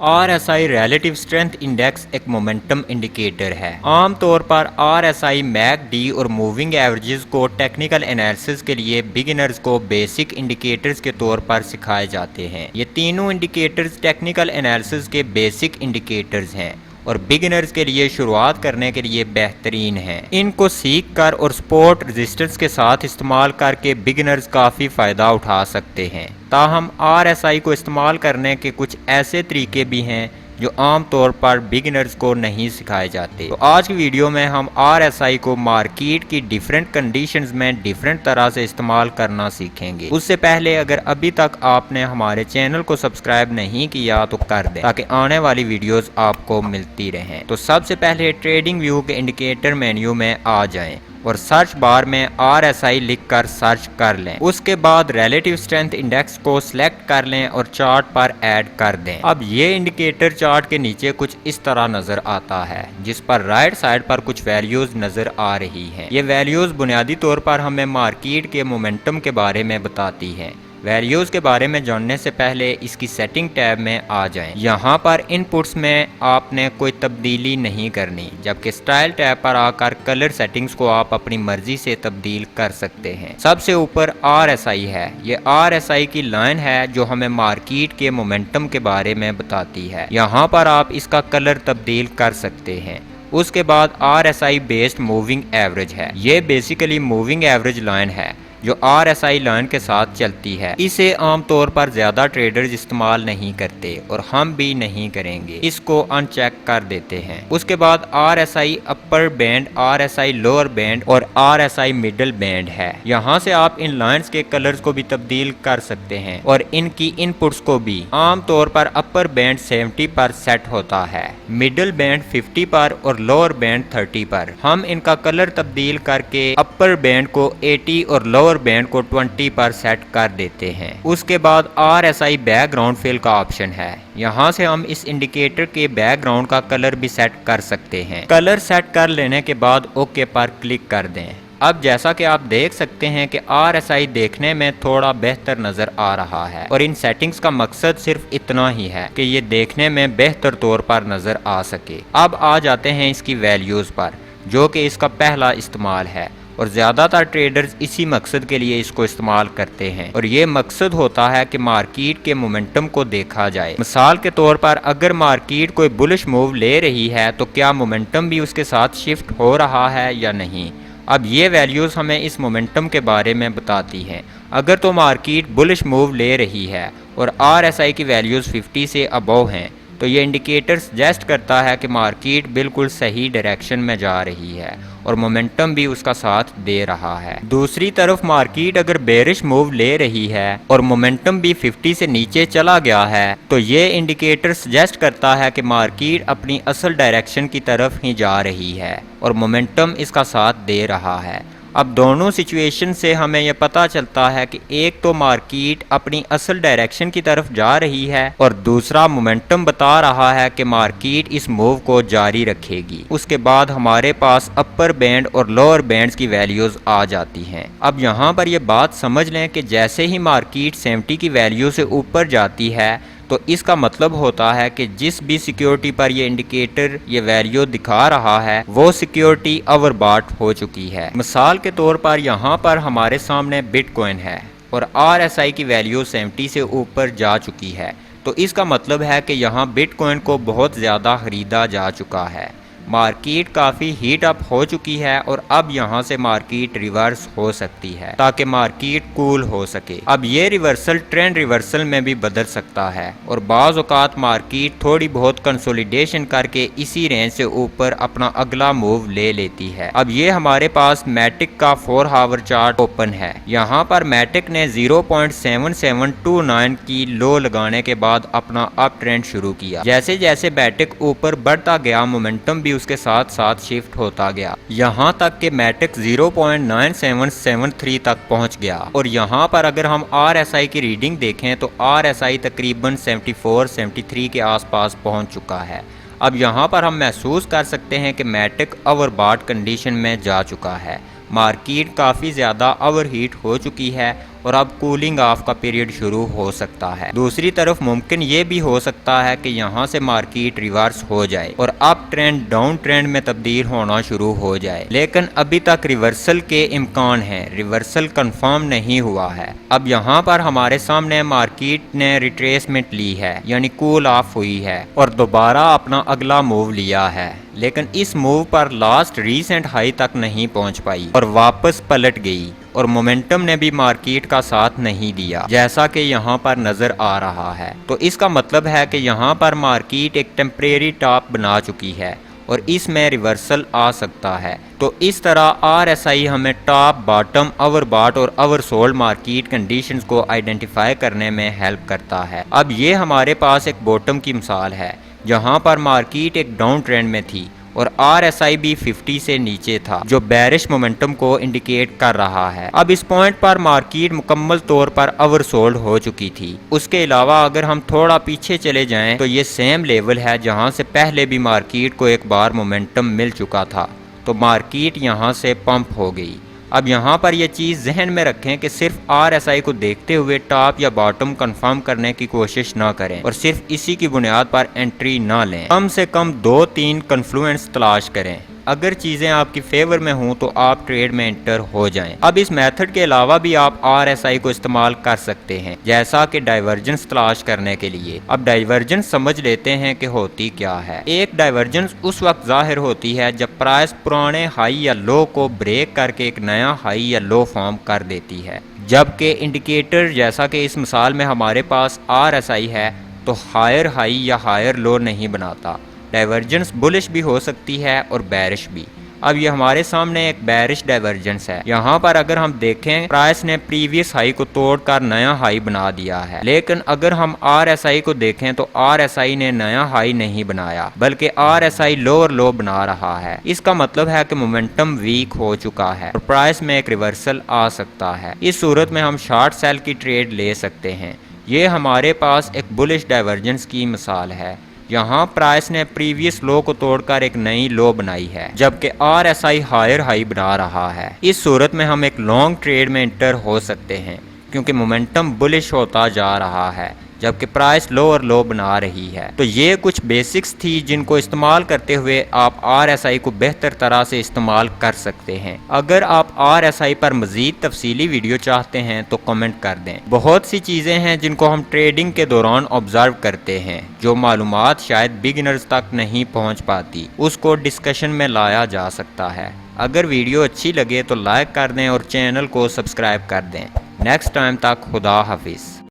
RSI relative strength index एक momentum indicator है। आमतौर पर RSI मैकडी और मूविंग एवरेजेस को टेक्निकल एनालिसिस के लिए बिगिनर्स को बेसिक इंडिकेटर्स के तौर पर सिखाए जाते हैं। ये तीनों इंडिकेटर्स टेक्निकल एनालिसिस के बेसिक इंडिकेटर्स हैं और बिगिनर्स के लिए शुरुआत करने के लिए बेहतरीन हैं। इनको सीख कर और सपोर्ट रेजिस्टेंस के साथ इस्तेमाल करके बिगिनर्स काफ़ी फ़ायदा उठा सकते हैं। ताहम RSI को इस्तेमाल करने के कुछ ऐसे तरीके भी हैं जो आम तौर पर बिगिनर्स को नहीं सिखाए जाते। तो आज की वीडियो में हम RSI को मार्केट की डिफरेंट कंडीशंस में डिफरेंट तरह से इस्तेमाल करना सीखेंगे। उससे पहले अगर अभी तक आपने हमारे चैनल को सब्सक्राइब नहीं किया तो कर दें ताकि आने वाली वीडियोस आपको मिलती रहें। तो सबसे पहले ट्रेडिंग व्यू के इंडिकेटर मेन्यू में आ जाएं और सर्च बार में RSI लिखकर सर्च कर लें। उसके बाद रिलेटिव स्ट्रेंथ इंडेक्स को सिलेक्ट कर लें और चार्ट पर ऐड कर दें। अब ये इंडिकेटर चार्ट के नीचे कुछ इस तरह नजर आता है, जिस पर राइट साइड पर कुछ वैल्यूज नजर आ रही हैं। ये वैल्यूज बुनियादी तौर पर हमें मार्केट के मोमेंटम के बारे में बताती हैं। वैल्यूज के बारे में जानने से पहले इसकी सेटिंग टैब में आ जाएं। यहाँ पर इनपुट्स में आपने कोई तब्दीली नहीं करनी, जबकि स्टाइल टैब पर आकर कलर सेटिंग्स को आप अपनी मर्जी से तब्दील कर सकते हैं। सबसे ऊपर RSI है। ये RSI की लाइन है जो हमें मार्केट के मोमेंटम के बारे में बताती है। यहाँ पर आप इसका कलर तब्दील कर सकते हैं। उसके बाद RSI बेस्ड मूविंग एवरेज है। ये बेसिकली मूविंग एवरेज लाइन है जो RSI लाइन के साथ चलती है। इसे आमतौर पर ज्यादा ट्रेडर्स इस्तेमाल नहीं करते और हम भी नहीं करेंगे। इसको अनचेक कर देते हैं। उसके बाद RSI upper band, RSI lower band और RSI मिडिल बैंड है। यहाँ से आप इन लाइंस के कलर्स को भी तब्दील कर सकते हैं और इनकी इनपुट्स को भी। आमतौर पर अपर बैंड 70 पर सेट होता है, मिडिल बैंड 50 पर और लोअर बैंड 30 पर। हम इनका कलर तब्दील करके अपर बैंड को 80 और लोअर बैंड को 20 पर सेट कर देते हैं। उसके बाद RSI बैकग्राउंड फिल का ऑप्शन है। यहाँ से हम इस इंडिकेटर के बैकग्राउंड का कलर भी सेट कर सकते हैं। कलर सेट कर लेने के बाद ओके पर क्लिक कर दें। अब जैसा कि आप देख सकते हैं कि RSI देखने में थोड़ा बेहतर नजर आ रहा है और इन सेटिंग्स का मकसद सिर्फ इतना ही है कि ये देखने में बेहतर तौर पर नजर आ सके। अब आ जाते हैं इसकी वैल्यूज पर, जो कि इसका पहला इस्तेमाल है और ज़्यादातर ट्रेडर्स इसी मकसद के लिए इसको इस्तेमाल करते हैं और ये मकसद होता है कि मार्केट के मोमेंटम को देखा जाए। मिसाल के तौर पर अगर मार्केट कोई बुलिश मूव ले रही है तो क्या मोमेंटम भी उसके साथ शिफ्ट हो रहा है या नहीं। अब ये वैल्यूज़ हमें इस मोमेंटम के बारे में बताती हैं। अगर तो मार्केट बुलिश मूव ले रही है और RSI की वैल्यूज़ 50 से अबव हैं तो ये इंडिकेटर सजेस्ट करता है कि मार्केट बिल्कुल सही डायरेक्शन में जा रही है और मोमेंटम भी उसका साथ दे रहा है। दूसरी तरफ मार्केट अगर बेरिश मूव ले रही है और मोमेंटम भी 50 से नीचे चला गया है तो ये इंडिकेटर सजेस्ट करता है कि मार्केट अपनी असल डायरेक्शन की तरफ ही जा रही है और मोमेंटम इसका साथ दे रहा है। अब दोनों सिचुएशन से हमें यह पता चलता है कि एक तो मार्केट अपनी असल डायरेक्शन की तरफ जा रही है और दूसरा मोमेंटम बता रहा है कि मार्केट इस मूव को जारी रखेगी। उसके बाद हमारे पास अपर बैंड और लोअर बैंड्स की वैल्यूज आ जाती हैं। अब यहाँ पर यह बात समझ लें कि जैसे ही मार्केट 70 की वैल्यू से ऊपर जाती है तो इसका मतलब होता है कि जिस भी सिक्योरिटी पर ये इंडिकेटर ये वैल्यू दिखा रहा है वो सिक्योरिटी ओवरबॉट हो चुकी है। मिसाल के तौर पर यहाँ पर हमारे सामने बिटकॉइन है और RSI की वैल्यू 70 से ऊपर जा चुकी है, तो इसका मतलब है कि यहाँ बिटकॉइन को बहुत ज़्यादा खरीदा जा चुका है। मार्केट काफ़ी हीट अप हो चुकी है और अब यहाँ से मार्केट रिवर्स हो सकती है ताकि मार्केट कूल हो सके। अब ये रिवर्सल ट्रेंड रिवर्सल में भी बदल सकता है और बाज़ औक़ात मार्केट थोड़ी बहुत कंसोलिडेशन करके इसी रेंज से ऊपर अपना अगला मूव ले लेती है। अब ये हमारे पास मैटिक का 4 आवर चार्ट ओपन है। यहाँ पर मैटिक ने 0.7729 की लो लगाने के बाद अपना अप ट्रेंड शुरू किया। जैसे जैसे मैटिक ऊपर बढ़ता गया मोमेंटम भी उसके साथ साथ शिफ्ट होता गया, यहाँ तक कि मैटिक 0.9773 तक पहुँच गया। और यहाँ पर अगर हम RSI की रीडिंग देखें तो RSI तकरीबन 74-73 के आसपास पहुँच चुका है। अब यहाँ पर हम महसूस कर सकते हैं कि मैटिक ओवरबॉट कंडीशन में जा चुका है। मार्केट काफ़ी ज़्यादा ओवरहीट हो चुकी है और अब कूलिंग ऑफ का पीरियड शुरू हो सकता है। दूसरी तरफ मुमकिन ये भी हो सकता है कि यहाँ से मार्केट रिवर्स हो जाए और अप ट्रेंड डाउन ट्रेंड में तब्दील होना शुरू हो जाए, लेकिन अभी तक रिवर्सल के इम्कान है, रिवर्सल कंफर्म नहीं हुआ है। अब यहाँ पर हमारे सामने मार्केट ने रिट्रेसमेंट ली है, यानी कूल ऑफ हुई है और दोबारा अपना अगला मूव लिया है, लेकिन इस मूव पर लास्ट रीसेंट हाई तक नहीं पहुंच पाई और वापस पलट गई और मोमेंटम ने भी मार्केट का साथ नहीं दिया, जैसा कि यहाँ पर नजर आ रहा है। तो इसका मतलब है कि यहाँ पर मार्केट एक टेम्परेरी टॉप बना चुकी है और इसमें रिवर्सल आ सकता है। तो इस तरह RSI हमें टॉप, बॉटम, ओवरबॉट और ओवरसोल्ड मार्केट कंडीशंस को आइडेंटिफाई करने में हेल्प करता है। अब ये हमारे पास एक बॉटम की मिसाल है, जहाँ पर मार्केट एक डाउन ट्रेंड में थी और RSI भी 50 से नीचे था, जो बेरिश मोमेंटम को इंडिकेट कर रहा है। अब इस पॉइंट पर मार्केट मुकम्मल तौर पर ओवरसोल्ड हो चुकी थी। उसके अलावा अगर हम थोड़ा पीछे चले जाएं तो ये सेम लेवल है जहां से पहले भी मार्केट को एक बार मोमेंटम मिल चुका था, तो मार्केट यहां से पंप हो गई। अब यहाँ पर यह चीज़ जहन में रखें कि सिर्फ RSI को देखते हुए टॉप या बॉटम कंफर्म करने की कोशिश ना करें और सिर्फ इसी की बुनियाद पर एंट्री ना लें। कम से कम 2-3 कन्फ्लुएंस तलाश करें। अगर चीज़ें आपकी फेवर में हों तो आप ट्रेड में एंटर हो जाएं। अब इस मेथड के अलावा भी आप RSI को इस्तेमाल कर सकते हैं, जैसा कि डाइवर्जेंस तलाश करने के लिए। अब डाइवर्जेंस समझ लेते हैं कि होती क्या है। एक डाइवर्जेंस उस वक्त जाहिर होती है जब प्राइस पुराने हाई या लो को ब्रेक करके एक नया हाई या लो फॉर्म कर देती है, जबकि इंडिकेटर जैसा कि इस मिसाल में हमारे पास RSI है तो हायर हाई या हायर लो नहीं बनाता। डाइवर्जेंस बुलिश भी हो सकती है और बेरिश भी। अब ये हमारे सामने एक बेरिश डाइवर्जेंस है। यहाँ पर अगर हम देखें, प्राइस ने प्रीवियस हाई को तोड़कर नया हाई बना दिया है, लेकिन अगर हम RSI को देखें तो RSI ने नया हाई नहीं बनाया, बल्कि RSI लोअर लो बना रहा है। इसका मतलब है कि मोमेंटम वीक हो चुका है और प्राइस में एक रिवर्सल आ सकता है। इस सूरत में हम शॉर्ट सेल की ट्रेड ले सकते हैं। ये हमारे पास एक बुलिश डाइवर्जेंस की मिसाल है। यहाँ प्राइस ने प्रीवियस लो को तोड़कर एक नई लो बनाई है, जबकि RSI हायर हाई बना रहा है। इस सूरत में हम एक लॉन्ग ट्रेड में एंटर हो सकते हैं, क्योंकि मोमेंटम बुलिश होता जा रहा है जबकि प्राइस लो और लो बना रही है। तो ये कुछ बेसिक्स थी जिनको इस्तेमाल करते हुए आप RSI को बेहतर तरह से इस्तेमाल कर सकते हैं। अगर आप RSI पर मजीद तफसीली वीडियो चाहते हैं तो कमेंट कर दें। बहुत सी चीज़ें हैं जिनको हम ट्रेडिंग के दौरान ऑब्जर्व करते हैं, जो मालूमात शायद बिगिनर्स तक नहीं पहुँच पाती, उसको डिस्कशन में लाया जा सकता है। अगर वीडियो अच्छी लगे तो लाइक कर दें और चैनल को सब्सक्राइब कर दें। नेक्स्ट टाइम तक खुदा हाफिज़।